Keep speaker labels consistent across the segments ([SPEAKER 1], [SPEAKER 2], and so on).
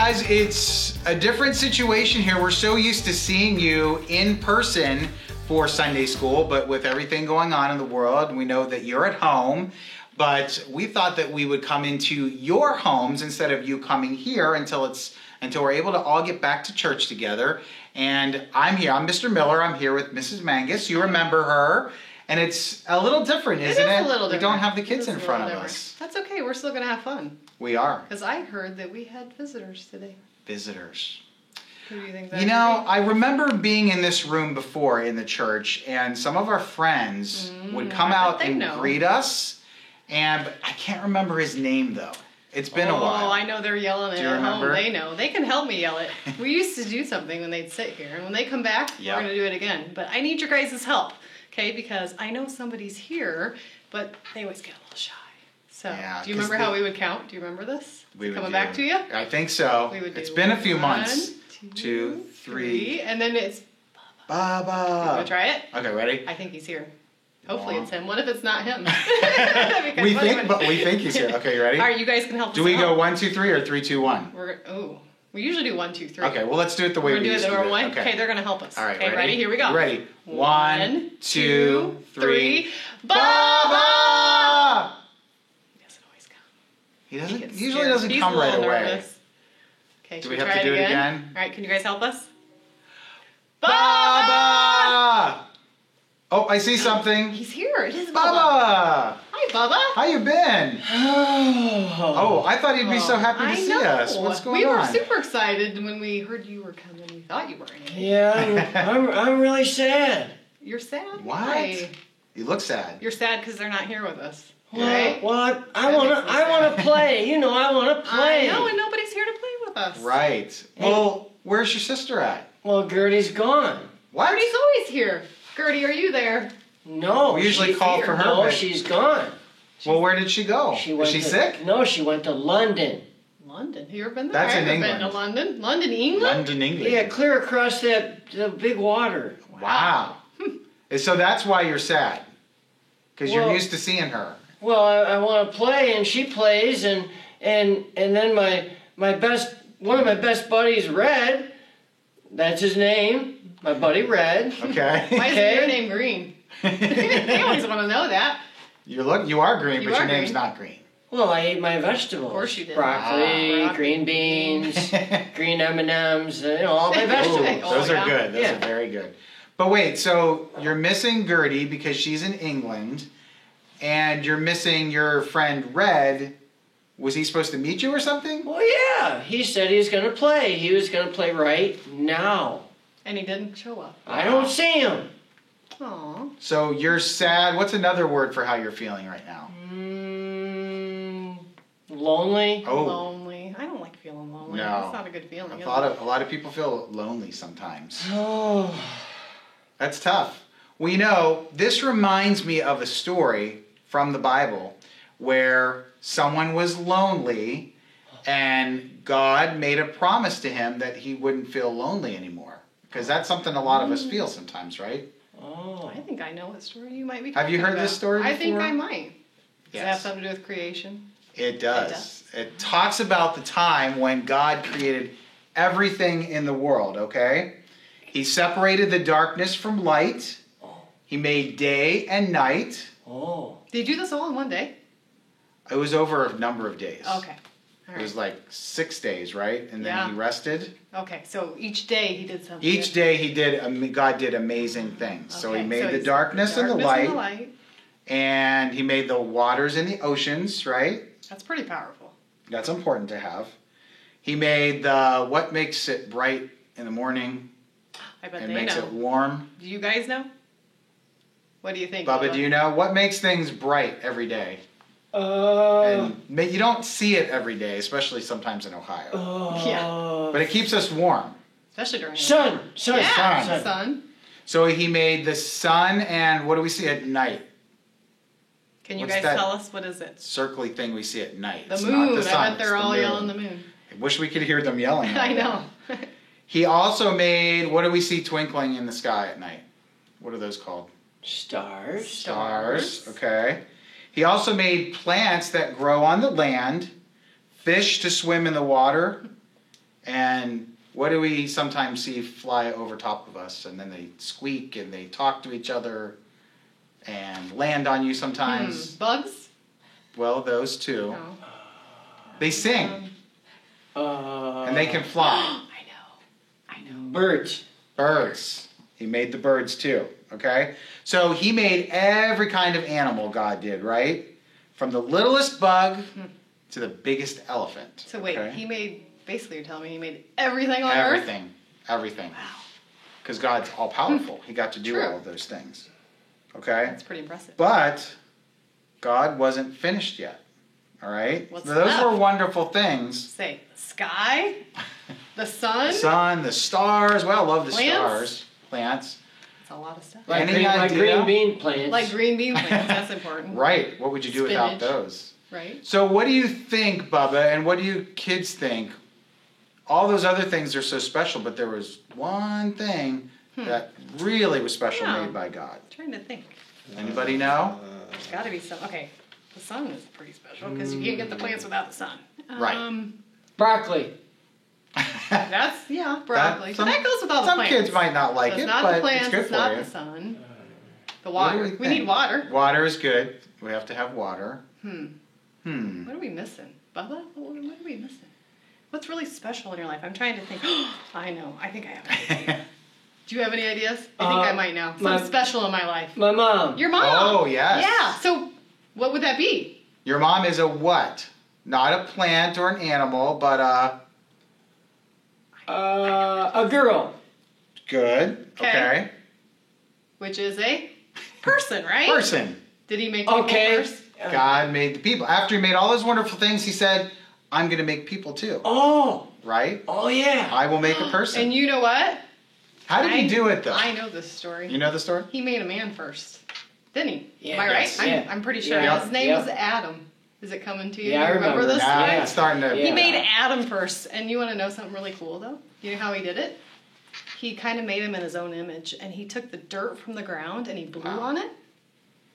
[SPEAKER 1] guys, it's a different situation here. We're so used to seeing you in person for Sunday school, but with everything going on in the world, we know that you're at home. But we thought that we would come into your homes instead of you coming here until we're able to all get back to church together. And I'm here. I'm Mr. Miller. I'm here with Mrs. Mangus. You remember her. And it's a little different, isn't it?
[SPEAKER 2] It is a little different.
[SPEAKER 1] We don't have the kids in front of us.
[SPEAKER 2] That's okay. We're still going to have fun.
[SPEAKER 1] We are.
[SPEAKER 2] Because I heard that we had visitors today.
[SPEAKER 1] Visitors.
[SPEAKER 2] Who do you think that
[SPEAKER 1] You know, I remember being in this room before in the church, and some of our friends would come out and greet us. And I can't remember his name, though. It's been a while.
[SPEAKER 2] Oh, I know they're yelling it at
[SPEAKER 1] remember?
[SPEAKER 2] home. They know. They can help me yell it. We used to do something when they'd sit here. And when they come back, we're going to do it again. But I need your guys' help. Okay, because I know somebody's here, but they always get a little shy. So, do you remember how we would count? Do you remember this? Coming back to you?
[SPEAKER 1] I think so.
[SPEAKER 2] We would do
[SPEAKER 1] it's been a few months.
[SPEAKER 2] 1,
[SPEAKER 1] 2, 3.
[SPEAKER 2] And then it's
[SPEAKER 1] Baba.
[SPEAKER 2] You want to try it?
[SPEAKER 1] Okay, ready?
[SPEAKER 2] I think he's here. Hopefully it's him. What if it's not him?
[SPEAKER 1] we think he's here. Okay, you ready?
[SPEAKER 2] All right, you guys can help us.
[SPEAKER 1] Do we go 1, 2, 3 or 3, 2, 1?
[SPEAKER 2] We usually do 1, 2, 3.
[SPEAKER 1] Okay, well let's do it the way we used to do it.
[SPEAKER 2] Okay, they're gonna help us.
[SPEAKER 1] All right,
[SPEAKER 2] okay, ready? Here we go.
[SPEAKER 1] Ready? 1, 2, 3.
[SPEAKER 2] Baba! He doesn't always come.
[SPEAKER 1] He usually doesn't come right away.
[SPEAKER 2] Nervous. Okay,
[SPEAKER 1] do we have to do it again?
[SPEAKER 2] All right, can you guys help us?
[SPEAKER 1] Baba! Oh, I see something.
[SPEAKER 2] He's here. It is
[SPEAKER 1] Baba.
[SPEAKER 2] Hi, Baba.
[SPEAKER 1] How you been? Oh, I thought you'd be so happy to see us. What's going on?
[SPEAKER 2] We were super excited when we heard you were coming. We thought you were in.
[SPEAKER 3] Yeah, I'm really sad.
[SPEAKER 2] You're sad?
[SPEAKER 1] What?
[SPEAKER 2] Why?
[SPEAKER 1] You look sad.
[SPEAKER 2] You're sad because they're not here with us.
[SPEAKER 3] Well,
[SPEAKER 2] right?
[SPEAKER 3] Well, I want to play. You know, I want to play.
[SPEAKER 2] I know, and nobody's here to play with us.
[SPEAKER 1] Right. Well, where's your sister at?
[SPEAKER 3] Well, Gertie's gone.
[SPEAKER 1] What?
[SPEAKER 2] Gertie's always here. Gertie, are you there?
[SPEAKER 3] No.
[SPEAKER 1] We usually call for her.
[SPEAKER 3] No, she's gone.
[SPEAKER 1] Well, where did she go? Is she sick?
[SPEAKER 3] No, she went to London.
[SPEAKER 2] London? Have you ever been there?
[SPEAKER 1] That's in England.
[SPEAKER 2] I've been to London. London, England?
[SPEAKER 1] London, England.
[SPEAKER 3] Yeah, clear across the big water.
[SPEAKER 1] Wow. So that's why you're sad. Because you're used to seeing her.
[SPEAKER 3] Well, I want to play, and she plays, and then one of my best buddies, Red, that's his name, my buddy Red.
[SPEAKER 1] Okay.
[SPEAKER 2] Why is your name Green? They always want to know that.
[SPEAKER 1] You are green, but your name's not green.
[SPEAKER 3] Well, I ate my vegetables.
[SPEAKER 2] Of course you did.
[SPEAKER 3] Broccoli, green beans, green M&Ms, all my vegetables.
[SPEAKER 1] Those are good. Those are very good. But wait, so you're missing Gertie because she's in England, and you're missing your friend Red. Was he supposed to meet you or something?
[SPEAKER 3] Well, yeah. He said he was going to play. He was going to play right now.
[SPEAKER 2] And he didn't show up.
[SPEAKER 3] I don't see him.
[SPEAKER 2] Aww.
[SPEAKER 1] So you're sad. What's another word for how you're feeling right now?
[SPEAKER 3] Lonely.
[SPEAKER 1] Oh.
[SPEAKER 2] Lonely. I don't like feeling lonely.
[SPEAKER 1] No.
[SPEAKER 2] That's not a good feeling.
[SPEAKER 1] A lot of people feel lonely sometimes.
[SPEAKER 3] Oh.
[SPEAKER 1] That's tough. Well, you know, this reminds me of a story from the Bible where someone was lonely and God made a promise to him that he wouldn't feel lonely anymore. Because that's something a lot of us feel sometimes, right?
[SPEAKER 3] Oh.
[SPEAKER 2] I think I know what story you might be talking about.
[SPEAKER 1] Have you heard this story before?
[SPEAKER 2] I think I might. Does it have
[SPEAKER 1] Yes.
[SPEAKER 2] something to do with creation?
[SPEAKER 1] It does. It talks about the time when God created everything in the world, okay? He separated the darkness from light. He made day and night.
[SPEAKER 3] Oh.
[SPEAKER 2] Did you do this all in one day?
[SPEAKER 1] It was over a number of days.
[SPEAKER 2] Okay.
[SPEAKER 1] It was like 6 days, right? And then he rested.
[SPEAKER 2] Okay, so each day he did something.
[SPEAKER 1] Each day God did amazing things. So he made the darkness and the light. And he made the waters and the oceans, right?
[SPEAKER 2] That's pretty powerful.
[SPEAKER 1] That's important to have. He made what makes it bright in the morning.
[SPEAKER 2] I bet
[SPEAKER 1] and
[SPEAKER 2] they
[SPEAKER 1] makes
[SPEAKER 2] know.
[SPEAKER 1] it warm.
[SPEAKER 2] Do you guys know? What do you think,
[SPEAKER 1] Bubba, do you know? What makes things bright every day?
[SPEAKER 3] And
[SPEAKER 1] you don't see it every day, especially sometimes in Ohio.
[SPEAKER 2] Yeah.
[SPEAKER 1] But it keeps us warm.
[SPEAKER 2] Especially during
[SPEAKER 3] sun.
[SPEAKER 2] Yeah, sun.
[SPEAKER 1] So he made the sun, and what do we see at night?
[SPEAKER 2] Can you guys tell us what is it?
[SPEAKER 1] Circly thing we see at night.
[SPEAKER 2] The moon. I bet they're all yelling the moon.
[SPEAKER 1] I wish we could hear them yelling.
[SPEAKER 2] I know.
[SPEAKER 1] He also made, what do we see twinkling in the sky at night? What are those called?
[SPEAKER 3] Stars.
[SPEAKER 1] Stars, okay. He also made plants that grow on the land, fish to swim in the water, And what do we sometimes see fly over top of us? And then they squeak and they talk to each other and land on you sometimes.
[SPEAKER 2] Bugs?
[SPEAKER 1] Well, those too.
[SPEAKER 2] No.
[SPEAKER 1] They sing and they can fly.
[SPEAKER 2] I know.
[SPEAKER 3] Birds.
[SPEAKER 1] Birds. He made the birds too, okay? So he made every kind of animal, God did, right? From the littlest bug to the biggest elephant.
[SPEAKER 2] So wait,
[SPEAKER 1] okay?
[SPEAKER 2] basically you're telling me he made everything on earth?
[SPEAKER 1] Everything.
[SPEAKER 2] Wow.
[SPEAKER 1] Because God's all powerful. He got to do all of those things. Okay?
[SPEAKER 2] That's pretty impressive.
[SPEAKER 1] But God wasn't finished yet. All right?
[SPEAKER 2] What's
[SPEAKER 1] Those
[SPEAKER 2] left?
[SPEAKER 1] were wonderful things.
[SPEAKER 2] Say, the sky, the sun.
[SPEAKER 1] The sun, the stars. Well, I love the
[SPEAKER 2] Plants?
[SPEAKER 1] stars. Plants.
[SPEAKER 2] That's a lot of stuff.
[SPEAKER 3] Like,
[SPEAKER 1] Any
[SPEAKER 3] like
[SPEAKER 1] idea?
[SPEAKER 3] green bean plants.
[SPEAKER 2] Like green bean plants, that's important.
[SPEAKER 1] Right. What would you do without
[SPEAKER 2] Spinach.
[SPEAKER 1] those?
[SPEAKER 2] Right?
[SPEAKER 1] So what do you think, Bubba, and what do you kids think? All those other things are so special, but there was one thing that really was special
[SPEAKER 2] Yeah.
[SPEAKER 1] made by God.
[SPEAKER 2] I'm trying to think.
[SPEAKER 1] Anybody know?
[SPEAKER 2] There's got to be some. Okay, the sun is pretty special because you can't get the plants without the sun.
[SPEAKER 1] Right.
[SPEAKER 3] Broccoli.
[SPEAKER 2] That's broccoli.
[SPEAKER 1] Some-
[SPEAKER 2] but that goes with all the
[SPEAKER 1] Some
[SPEAKER 2] plants.
[SPEAKER 1] kids might not like
[SPEAKER 2] So it's
[SPEAKER 1] it,
[SPEAKER 2] not
[SPEAKER 1] but
[SPEAKER 2] the plants.
[SPEAKER 1] it's good
[SPEAKER 2] It's
[SPEAKER 1] for
[SPEAKER 2] not
[SPEAKER 1] you.
[SPEAKER 2] the sun. The
[SPEAKER 1] What do
[SPEAKER 2] water.
[SPEAKER 1] we
[SPEAKER 2] We need
[SPEAKER 1] think?
[SPEAKER 2] water.
[SPEAKER 1] Water is good. We have to have water.
[SPEAKER 2] What are we missing, Bubba? What are we missing? What's really special in your life? I'm trying to think. I know. I think I have an idea. Do you have any ideas? I think I might know. Something special in my life.
[SPEAKER 3] My mom.
[SPEAKER 2] Your mom.
[SPEAKER 1] Oh, yes.
[SPEAKER 2] Yeah. So, what would that be?
[SPEAKER 1] Your mom is a what? Not a plant or an animal, but
[SPEAKER 3] A girl.
[SPEAKER 1] good. Okay.
[SPEAKER 2] Which is a person, right?
[SPEAKER 1] Person.
[SPEAKER 2] Did he make people
[SPEAKER 3] Okay.
[SPEAKER 2] first?
[SPEAKER 1] God made the people. After he made all those wonderful things, he said, I'm going to make people too.
[SPEAKER 3] Oh.
[SPEAKER 1] Right?
[SPEAKER 3] Oh yeah.
[SPEAKER 1] I will make a person.
[SPEAKER 2] And you know what?
[SPEAKER 1] How did he do it, though?
[SPEAKER 2] I know this story.
[SPEAKER 1] You know the story?
[SPEAKER 2] He made a man first, didn't he?
[SPEAKER 3] Yeah,
[SPEAKER 2] Am I right?
[SPEAKER 3] yes, yeah.
[SPEAKER 2] I'm pretty sure.
[SPEAKER 3] Yeah.
[SPEAKER 2] His name
[SPEAKER 3] Yeah.
[SPEAKER 2] was Adam. Is it coming to you?
[SPEAKER 3] Yeah, I
[SPEAKER 2] You remember
[SPEAKER 3] remember.
[SPEAKER 2] this?
[SPEAKER 1] Nah,
[SPEAKER 3] Yeah.
[SPEAKER 1] it's starting to...
[SPEAKER 3] Yeah.
[SPEAKER 2] He made Adam first, and you want to know something really cool, though? You know how he did it? He kind of made him in his own image, and he took the dirt from the ground and he blew on it.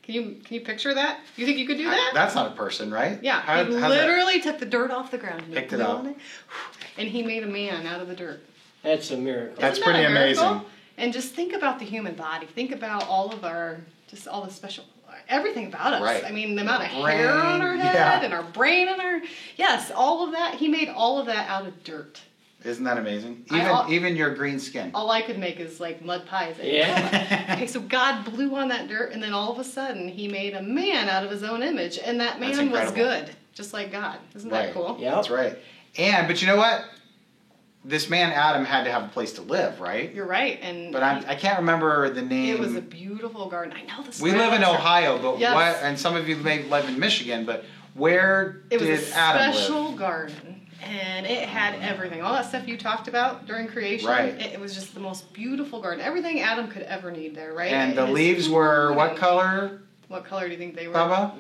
[SPEAKER 2] Can you picture that? You think you could do that?
[SPEAKER 1] That's not a person, right?
[SPEAKER 2] Yeah,
[SPEAKER 1] How-
[SPEAKER 2] he
[SPEAKER 1] how's that?
[SPEAKER 2] literally took the dirt off the ground and
[SPEAKER 1] Picked
[SPEAKER 2] he
[SPEAKER 1] it
[SPEAKER 2] blew
[SPEAKER 1] up.
[SPEAKER 2] on it, and he made a man out of the dirt.
[SPEAKER 3] That's a miracle.
[SPEAKER 1] That's
[SPEAKER 2] Isn't that
[SPEAKER 1] pretty
[SPEAKER 2] a miracle?
[SPEAKER 1] amazing.
[SPEAKER 2] And just think about the human body. Think about all of our, just all the special, everything about us.
[SPEAKER 1] Right.
[SPEAKER 2] I mean, the amount of
[SPEAKER 1] Our
[SPEAKER 2] hair on our
[SPEAKER 1] brain,
[SPEAKER 2] head
[SPEAKER 1] yeah.
[SPEAKER 2] and our brain and our, yes, all of that. He made all of that out of dirt.
[SPEAKER 1] Isn't that amazing?
[SPEAKER 2] I-
[SPEAKER 1] Even your green skin.
[SPEAKER 2] All I could make is like mud pies.
[SPEAKER 3] Yeah.
[SPEAKER 2] Okay, so God blew on that dirt, and then all of a sudden, He made a man out of His own image, and that
[SPEAKER 1] That's
[SPEAKER 2] man was
[SPEAKER 1] incredible.
[SPEAKER 2] good, just like God. Isn't that
[SPEAKER 1] Right.
[SPEAKER 2] cool?
[SPEAKER 3] Yeah.
[SPEAKER 1] That's right. But you know what? This man, Adam, had to have a place to live, right?
[SPEAKER 2] You're right, and
[SPEAKER 1] But I can't remember the name.
[SPEAKER 2] it was a beautiful garden. I know this.
[SPEAKER 1] We live in Ohio, but
[SPEAKER 2] Yes.
[SPEAKER 1] what? And some of you may live in Michigan, but where
[SPEAKER 2] It was
[SPEAKER 1] did
[SPEAKER 2] a
[SPEAKER 1] Adam
[SPEAKER 2] special
[SPEAKER 1] live?
[SPEAKER 2] garden, and it had everything. All that stuff you talked about during creation.
[SPEAKER 1] Right.
[SPEAKER 2] It was just the most beautiful garden. Everything Adam could ever need there, right?
[SPEAKER 1] And the
[SPEAKER 2] His
[SPEAKER 1] leaves were
[SPEAKER 2] food
[SPEAKER 1] what
[SPEAKER 2] and-
[SPEAKER 1] color,
[SPEAKER 2] What color do you think they were?
[SPEAKER 1] Bubba?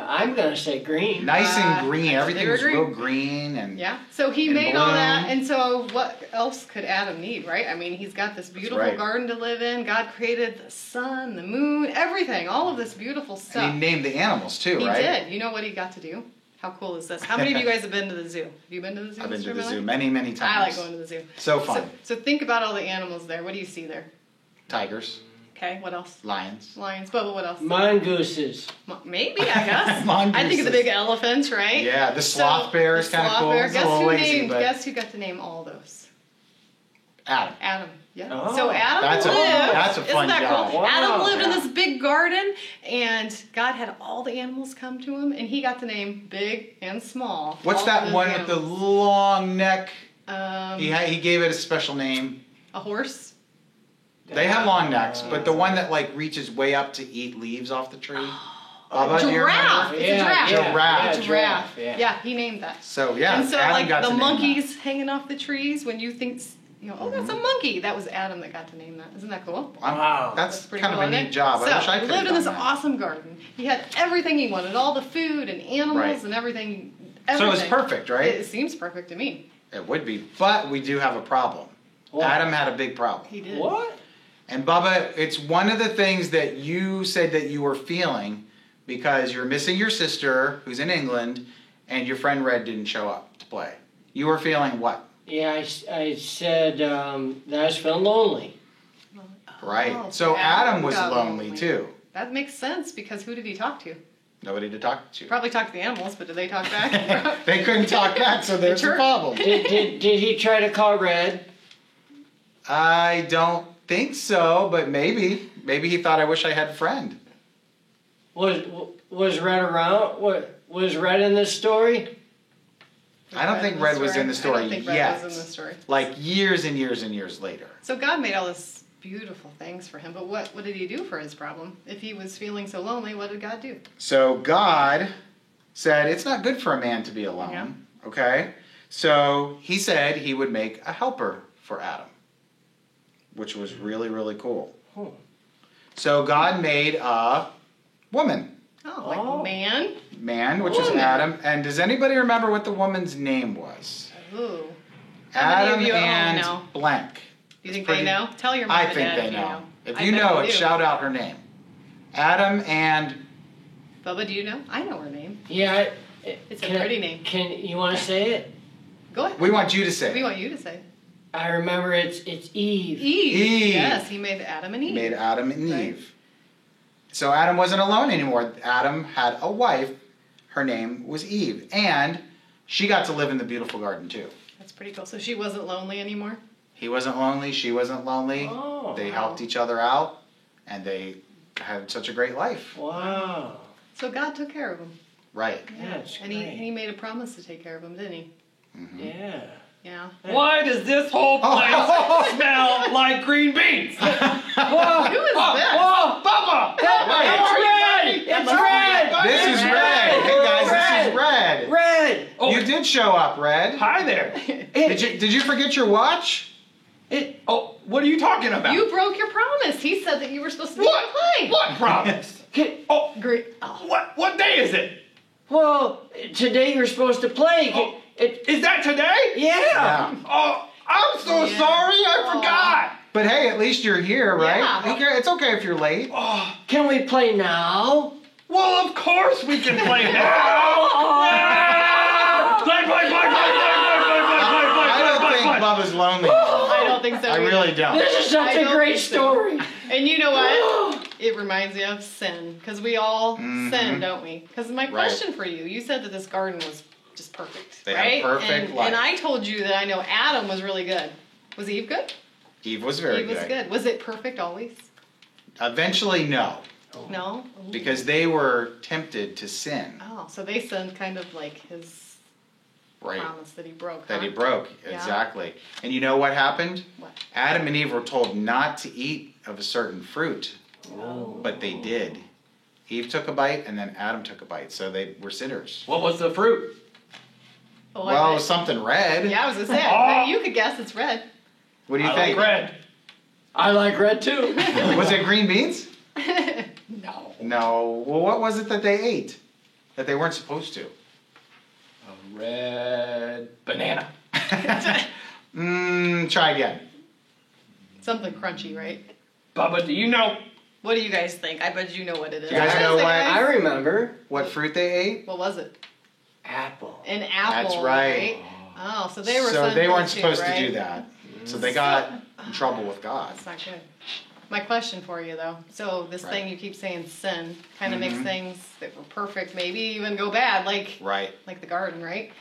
[SPEAKER 3] I'm gonna say green.
[SPEAKER 1] Nice and green. Everything
[SPEAKER 2] were
[SPEAKER 1] was
[SPEAKER 2] green.
[SPEAKER 1] real green and
[SPEAKER 2] Yeah. So he
[SPEAKER 1] And
[SPEAKER 2] made all that,
[SPEAKER 1] bloom.
[SPEAKER 2] and so what else could Adam need, right? I mean, he's got this beautiful
[SPEAKER 1] right.
[SPEAKER 2] garden to live in. God created the sun, the moon, everything, all of this beautiful stuff.
[SPEAKER 1] And he named the animals too,
[SPEAKER 2] He
[SPEAKER 1] right?
[SPEAKER 2] did. You know what he got to do? How cool is this? How many of you guys have been to the zoo? Have you been to the zoo?
[SPEAKER 1] I've been to
[SPEAKER 2] Mr.
[SPEAKER 1] the
[SPEAKER 2] Miller?
[SPEAKER 1] zoo many, many times.
[SPEAKER 2] I like going to the zoo.
[SPEAKER 1] So fun.
[SPEAKER 2] So think about all the animals there. What do you see there?
[SPEAKER 1] Tigers,
[SPEAKER 2] Okay, what else?
[SPEAKER 1] lions.
[SPEAKER 2] Lions. Bubba, what else?
[SPEAKER 3] Mongooses.
[SPEAKER 2] Maybe, I guess.
[SPEAKER 1] Mongooses.
[SPEAKER 2] I think of the big elephants, right?
[SPEAKER 1] Yeah, the
[SPEAKER 2] So,
[SPEAKER 1] sloth bear is
[SPEAKER 2] the
[SPEAKER 1] kind of
[SPEAKER 2] sloth
[SPEAKER 1] cool.
[SPEAKER 2] bear.
[SPEAKER 1] It's a little lazy, but
[SPEAKER 2] Guess who got to name all those?
[SPEAKER 1] Adam.
[SPEAKER 2] Adam. Yeah.
[SPEAKER 3] Oh.
[SPEAKER 2] So Adam
[SPEAKER 1] That's a-
[SPEAKER 2] lived.
[SPEAKER 1] that's a fun
[SPEAKER 2] Isn't that
[SPEAKER 1] job.
[SPEAKER 2] cool?
[SPEAKER 3] Wow.
[SPEAKER 2] Adam lived in
[SPEAKER 1] Yeah.
[SPEAKER 2] this big garden, and God had all the animals come to him, and he got to name big and small.
[SPEAKER 1] What's
[SPEAKER 2] all
[SPEAKER 1] that
[SPEAKER 2] of
[SPEAKER 1] one
[SPEAKER 2] those
[SPEAKER 1] with the
[SPEAKER 2] animals.
[SPEAKER 1] long neck?
[SPEAKER 2] Um,
[SPEAKER 1] He gave it a special name.
[SPEAKER 2] a horse.
[SPEAKER 1] They have long necks, but the one that like reaches way up to eat leaves off the tree. Bubba, do you
[SPEAKER 2] Giraffe.
[SPEAKER 1] remember?
[SPEAKER 2] It's a giraffe.
[SPEAKER 1] Giraffe.
[SPEAKER 2] A giraffe.
[SPEAKER 3] Yeah.
[SPEAKER 2] Yeah, he named that.
[SPEAKER 1] So yeah,
[SPEAKER 2] and so
[SPEAKER 1] Adam
[SPEAKER 2] like
[SPEAKER 1] got
[SPEAKER 2] the
[SPEAKER 1] to name
[SPEAKER 2] monkeys hanging off the trees, when you think, oh, that's a
[SPEAKER 1] Mm-hmm.
[SPEAKER 2] monkey. That was Adam that got to name that. Isn't that cool?
[SPEAKER 1] that.
[SPEAKER 3] Wow.
[SPEAKER 1] That's
[SPEAKER 2] Pretty
[SPEAKER 1] kind
[SPEAKER 2] cool,
[SPEAKER 1] of a
[SPEAKER 2] isn't
[SPEAKER 1] neat
[SPEAKER 2] it?
[SPEAKER 1] job.
[SPEAKER 2] So,
[SPEAKER 1] I wish I
[SPEAKER 2] he
[SPEAKER 1] could
[SPEAKER 2] lived in
[SPEAKER 1] have
[SPEAKER 2] this
[SPEAKER 1] done that.
[SPEAKER 2] awesome garden. He had everything he wanted, all the food and animals
[SPEAKER 1] Right.
[SPEAKER 2] and everything.
[SPEAKER 1] So it was
[SPEAKER 2] everything.
[SPEAKER 1] perfect, right?
[SPEAKER 2] It seems perfect to me.
[SPEAKER 1] It would be, but we do have a problem.
[SPEAKER 3] What?
[SPEAKER 1] Adam had a big problem.
[SPEAKER 2] He did.
[SPEAKER 3] What?
[SPEAKER 1] And Bubba, it's one of the things that you said that you were feeling because you're missing your sister who's in England and your friend Red didn't show up to play. You were feeling what?
[SPEAKER 3] Yeah, I said that I was feeling lonely.
[SPEAKER 1] Right.
[SPEAKER 2] Oh,
[SPEAKER 1] So Adam was
[SPEAKER 2] got
[SPEAKER 1] lonely too.
[SPEAKER 2] That makes sense because who did he talk to?
[SPEAKER 1] Nobody to talk to.
[SPEAKER 2] Probably talk to the animals, but did they talk back?
[SPEAKER 1] They couldn't talk back, so there's a problem.
[SPEAKER 3] Did he try to call Red?
[SPEAKER 1] I don't think so, but maybe. Maybe he thought I wish I had a friend.
[SPEAKER 3] Was Red around? Was Red in this story?
[SPEAKER 1] I don't think Red was in the story
[SPEAKER 2] I don't think Red
[SPEAKER 1] yet.
[SPEAKER 2] was in the story.
[SPEAKER 1] Like years and years and years later.
[SPEAKER 2] So God made all this beautiful things for him, but what did he do for his problem? If he was feeling so lonely, what did God do?
[SPEAKER 1] So God said it's not good for a man to be alone.
[SPEAKER 2] Yeah.
[SPEAKER 1] Okay? So he said he would make a helper for Adam, which was really, really cool.
[SPEAKER 3] Oh.
[SPEAKER 1] So God made a woman.
[SPEAKER 2] Oh, like man?
[SPEAKER 1] Which is
[SPEAKER 2] Woman.
[SPEAKER 1] Adam. And does anybody remember what the woman's name was?
[SPEAKER 2] Ooh. How many
[SPEAKER 1] Adam
[SPEAKER 2] of you at
[SPEAKER 1] and
[SPEAKER 2] home know?
[SPEAKER 1] blank.
[SPEAKER 2] Do you think
[SPEAKER 1] pretty-
[SPEAKER 2] they know? Tell your mom
[SPEAKER 1] I
[SPEAKER 2] and
[SPEAKER 1] think
[SPEAKER 2] dad
[SPEAKER 1] they
[SPEAKER 2] if you
[SPEAKER 1] know. If
[SPEAKER 2] I
[SPEAKER 1] you
[SPEAKER 2] bet
[SPEAKER 1] know
[SPEAKER 2] they
[SPEAKER 1] it,
[SPEAKER 2] do.
[SPEAKER 1] shout out her name. Adam and
[SPEAKER 2] Bubba, do you know? I know her name.
[SPEAKER 3] Yeah.
[SPEAKER 2] It's a pretty name.
[SPEAKER 3] Can you want to say it?
[SPEAKER 2] Go ahead.
[SPEAKER 1] we want you to say.
[SPEAKER 2] We want you to say.
[SPEAKER 3] I remember it's Eve.
[SPEAKER 1] Eve.
[SPEAKER 2] Yes, he made Adam and Eve.
[SPEAKER 1] Made Adam and
[SPEAKER 2] Right.
[SPEAKER 1] Eve. So Adam wasn't alone anymore. Adam had a wife. Her name was Eve. And she got to live in the beautiful garden too.
[SPEAKER 2] That's pretty cool. So she wasn't lonely anymore?
[SPEAKER 1] He wasn't lonely. She wasn't lonely.
[SPEAKER 3] Oh,
[SPEAKER 1] They
[SPEAKER 2] wow.
[SPEAKER 1] helped each other out. And they had such a great life.
[SPEAKER 3] Wow.
[SPEAKER 2] So God took care of him.
[SPEAKER 1] Right.
[SPEAKER 3] That's
[SPEAKER 2] and
[SPEAKER 3] great.
[SPEAKER 2] he made a promise to take care of him, didn't he?
[SPEAKER 3] Yeah.
[SPEAKER 2] Yeah.
[SPEAKER 4] Why does this whole place smell like green beans?
[SPEAKER 2] Who is this?
[SPEAKER 3] Whoa,
[SPEAKER 4] Bubba!
[SPEAKER 3] It's Red! It's Red!
[SPEAKER 1] This is Red. Hey guys, this is Red.
[SPEAKER 3] Red!
[SPEAKER 4] Oh,
[SPEAKER 1] You did show up, Red.
[SPEAKER 4] hi there.
[SPEAKER 1] Did you forget your watch?
[SPEAKER 4] Oh, what are you talking about?
[SPEAKER 2] You broke your promise. He said that you were supposed to be
[SPEAKER 4] What?
[SPEAKER 2] playing.
[SPEAKER 4] What promise? Oh,
[SPEAKER 2] Great. Oh.
[SPEAKER 4] what day is it?
[SPEAKER 3] Well, today you're supposed to play.
[SPEAKER 4] Oh, is that today?
[SPEAKER 3] Yeah.
[SPEAKER 4] Oh, I'm so
[SPEAKER 2] Yeah.
[SPEAKER 4] sorry. I
[SPEAKER 2] Aw.
[SPEAKER 4] forgot.
[SPEAKER 1] But hey, at least you're here, right?
[SPEAKER 2] Yeah.
[SPEAKER 1] Okay, it's okay if you're late.
[SPEAKER 4] Oh,
[SPEAKER 3] Can we play now?
[SPEAKER 4] well, of course we can play now. Yeah! Play, play, play, play, play, play, play, play, play,
[SPEAKER 1] I don't
[SPEAKER 4] play,
[SPEAKER 1] think
[SPEAKER 4] play, play.
[SPEAKER 1] Bubba's lonely.
[SPEAKER 2] I don't think so.
[SPEAKER 1] I
[SPEAKER 2] either.
[SPEAKER 1] really don't.
[SPEAKER 3] This is such
[SPEAKER 2] I
[SPEAKER 3] a
[SPEAKER 2] don't
[SPEAKER 3] great
[SPEAKER 2] think so.
[SPEAKER 3] story.
[SPEAKER 2] And you know what? It reminds me of sin. Because we all sin, don't we? Because my question for you, you said that this garden was just perfect.
[SPEAKER 1] They had
[SPEAKER 2] right?
[SPEAKER 1] a perfect life.
[SPEAKER 2] And I told you that I know Adam was really good. Was Eve good?
[SPEAKER 1] Eve was very
[SPEAKER 2] Eve was good. Was it perfect always?
[SPEAKER 1] Eventually, no.
[SPEAKER 2] No?
[SPEAKER 1] Because they were tempted to sin.
[SPEAKER 2] Oh, so they sinned kind of like his
[SPEAKER 1] Right.
[SPEAKER 2] promise that he broke.
[SPEAKER 1] That
[SPEAKER 2] huh?
[SPEAKER 1] he broke.
[SPEAKER 2] Yeah.
[SPEAKER 1] Exactly. And you know what happened?
[SPEAKER 2] What?
[SPEAKER 1] Adam and Eve were told not to eat of a certain fruit. But they did. Eve took a bite and then Adam took a bite. So they were sinners.
[SPEAKER 4] What was the fruit?
[SPEAKER 2] Oh,
[SPEAKER 1] Well, it
[SPEAKER 2] I
[SPEAKER 1] was something red.
[SPEAKER 2] bet. Yeah, I was gonna say.
[SPEAKER 4] Oh.
[SPEAKER 2] You could guess it's red.
[SPEAKER 1] What do you
[SPEAKER 4] I
[SPEAKER 1] think?
[SPEAKER 4] like red.
[SPEAKER 3] I like red too.
[SPEAKER 1] Was it green beans?
[SPEAKER 4] No.
[SPEAKER 1] No. Well, what was it that they ate? That they weren't supposed to?
[SPEAKER 4] A red banana.
[SPEAKER 1] Try again.
[SPEAKER 2] Something crunchy, right?
[SPEAKER 4] Bubba, do you know?
[SPEAKER 2] What do you guys think? I bet you know what it is.
[SPEAKER 1] You guys know
[SPEAKER 2] What is it,
[SPEAKER 1] what-
[SPEAKER 3] I
[SPEAKER 2] guys?
[SPEAKER 3] remember.
[SPEAKER 1] What fruit they ate?
[SPEAKER 2] What was it?
[SPEAKER 3] Apple.
[SPEAKER 2] An apple.
[SPEAKER 1] That's right.
[SPEAKER 2] Oh, so they were.
[SPEAKER 1] So they weren't
[SPEAKER 2] too,
[SPEAKER 1] supposed to
[SPEAKER 2] right?
[SPEAKER 1] do that. So they got in trouble with God.
[SPEAKER 2] That's not good. My question for you, though. So this
[SPEAKER 1] Right.
[SPEAKER 2] thing you keep saying, sin, kind of makes things that were perfect maybe even go bad, like
[SPEAKER 1] Right.
[SPEAKER 2] the garden, right?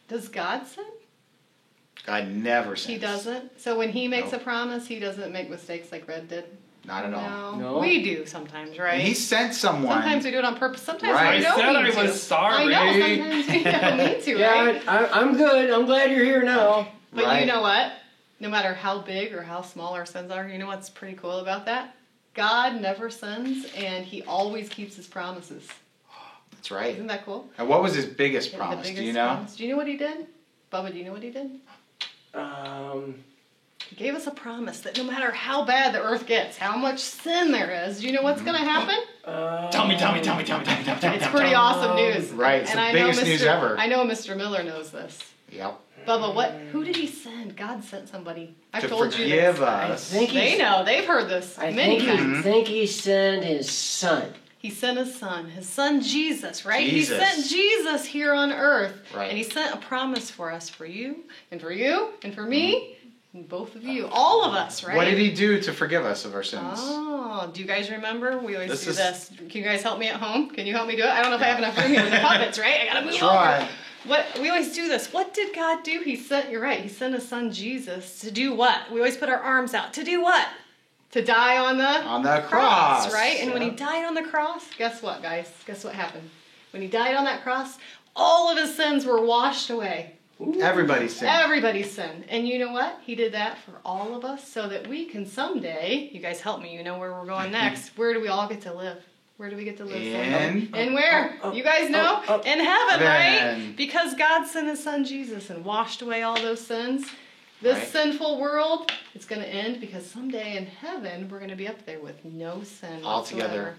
[SPEAKER 2] Does God sin?
[SPEAKER 1] God never sins.
[SPEAKER 2] He doesn't. So when He makes
[SPEAKER 1] Nope.
[SPEAKER 2] a promise, He doesn't make mistakes like Red did.
[SPEAKER 1] Not at all.
[SPEAKER 3] No.
[SPEAKER 2] We do sometimes, right?
[SPEAKER 1] And he sent someone.
[SPEAKER 2] Sometimes we do it on purpose. Sometimes
[SPEAKER 1] Right.
[SPEAKER 2] we
[SPEAKER 4] I
[SPEAKER 2] don't
[SPEAKER 4] said
[SPEAKER 2] mean
[SPEAKER 4] I
[SPEAKER 2] to.
[SPEAKER 4] was sorry.
[SPEAKER 2] I know. Sometimes we don't mean to,
[SPEAKER 3] Yeah,
[SPEAKER 2] right?
[SPEAKER 3] I'm good. I'm glad you're here now.
[SPEAKER 2] But
[SPEAKER 1] Right.
[SPEAKER 2] you know what? No matter how big or how small our sins are, you know what's pretty cool about that? God never sins, and He always keeps His promises.
[SPEAKER 1] That's right.
[SPEAKER 2] Isn't that cool?
[SPEAKER 1] And what was his biggest
[SPEAKER 2] The
[SPEAKER 1] promise?
[SPEAKER 2] biggest
[SPEAKER 1] Do you know?
[SPEAKER 2] promise. Do you know what He did? Bubba, do you know what He did? He gave us a promise that no matter how bad the earth gets, how much sin there is, do you know what's going to happen?
[SPEAKER 4] Tell me.
[SPEAKER 2] It's pretty awesome news.
[SPEAKER 1] Right, it's
[SPEAKER 2] and
[SPEAKER 1] the
[SPEAKER 2] I
[SPEAKER 1] biggest
[SPEAKER 2] know Mr.
[SPEAKER 1] news ever.
[SPEAKER 2] I know Mr. Miller knows this.
[SPEAKER 1] Yep.
[SPEAKER 2] Bubba, who did He send? God sent somebody. I've
[SPEAKER 1] To
[SPEAKER 2] told you
[SPEAKER 1] forgive
[SPEAKER 2] this.
[SPEAKER 3] I
[SPEAKER 1] us.
[SPEAKER 3] think
[SPEAKER 2] They know. They've heard this
[SPEAKER 3] I
[SPEAKER 2] many
[SPEAKER 3] think
[SPEAKER 2] times.
[SPEAKER 3] he sent his son.
[SPEAKER 2] He sent his son Jesus, right?
[SPEAKER 1] Jesus.
[SPEAKER 2] He sent Jesus here on earth.
[SPEAKER 1] Right.
[SPEAKER 2] And he sent a promise for us, for you, and for you, and for me, and both of you, all of us, right?
[SPEAKER 1] What did he do to forgive us of our sins?
[SPEAKER 2] Oh, do you guys remember? We always
[SPEAKER 1] This
[SPEAKER 2] do
[SPEAKER 1] is-
[SPEAKER 2] this. Can you guys help me at home? Can you help me do it? I don't know if I have enough room here with the puppets, right? I gotta move
[SPEAKER 1] Try.
[SPEAKER 2] over. What we always do this. What did God do? You're right. He sent his son Jesus to do what? We always put our arms out. To do what? To die on the
[SPEAKER 1] cross.
[SPEAKER 2] right? And when he
[SPEAKER 1] Yeah.
[SPEAKER 2] died on the cross, guess what, guys? Guess what happened? When he died on that cross, all of his sins were washed away.
[SPEAKER 1] Everybody's sin.
[SPEAKER 2] Everybody's sin. And you know what? He did that for all of us so that we can someday, you guys help me, you know where we're going next. Where do we all get to live? Where do we get to live? And where? You guys know? In heaven, right?
[SPEAKER 1] Heaven.
[SPEAKER 2] Because God sent his son Jesus and washed away all those sins. This
[SPEAKER 1] Right.
[SPEAKER 2] sinful world, it's going to end because someday in heaven we're going to be up there with no sin
[SPEAKER 1] All together.
[SPEAKER 2] whatsoever.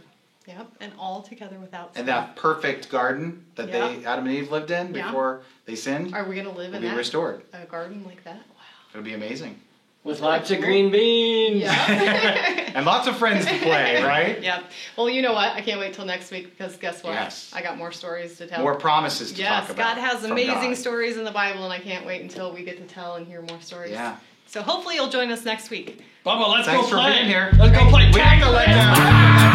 [SPEAKER 2] Yep, and all together without sin.
[SPEAKER 1] And that perfect garden that
[SPEAKER 2] Yeah.
[SPEAKER 1] Adam and Eve lived in
[SPEAKER 2] Yeah.
[SPEAKER 1] before they sinned
[SPEAKER 2] Are we going to live
[SPEAKER 1] will
[SPEAKER 2] in
[SPEAKER 1] be
[SPEAKER 2] that
[SPEAKER 1] restored.
[SPEAKER 2] a garden like that? Wow.
[SPEAKER 1] It'll be amazing.
[SPEAKER 3] With lots of green beans.
[SPEAKER 2] Yeah.
[SPEAKER 1] And lots of friends to play, right?
[SPEAKER 2] Yep. Well, you know what? I can't wait till next week because guess what?
[SPEAKER 1] Yes.
[SPEAKER 2] I got more stories to tell.
[SPEAKER 1] More promises to
[SPEAKER 2] Yes,
[SPEAKER 1] talk about.
[SPEAKER 2] God has
[SPEAKER 1] from
[SPEAKER 2] amazing
[SPEAKER 1] God.
[SPEAKER 2] stories in the Bible, and I can't wait until we get to tell and hear more stories.
[SPEAKER 1] Yeah.
[SPEAKER 2] So hopefully you'll join us next week.
[SPEAKER 4] Bubba, let's
[SPEAKER 1] Thanks
[SPEAKER 4] go
[SPEAKER 1] for
[SPEAKER 4] play.
[SPEAKER 1] being here.
[SPEAKER 4] Let's go play
[SPEAKER 1] We have
[SPEAKER 4] tag.
[SPEAKER 1] to let them.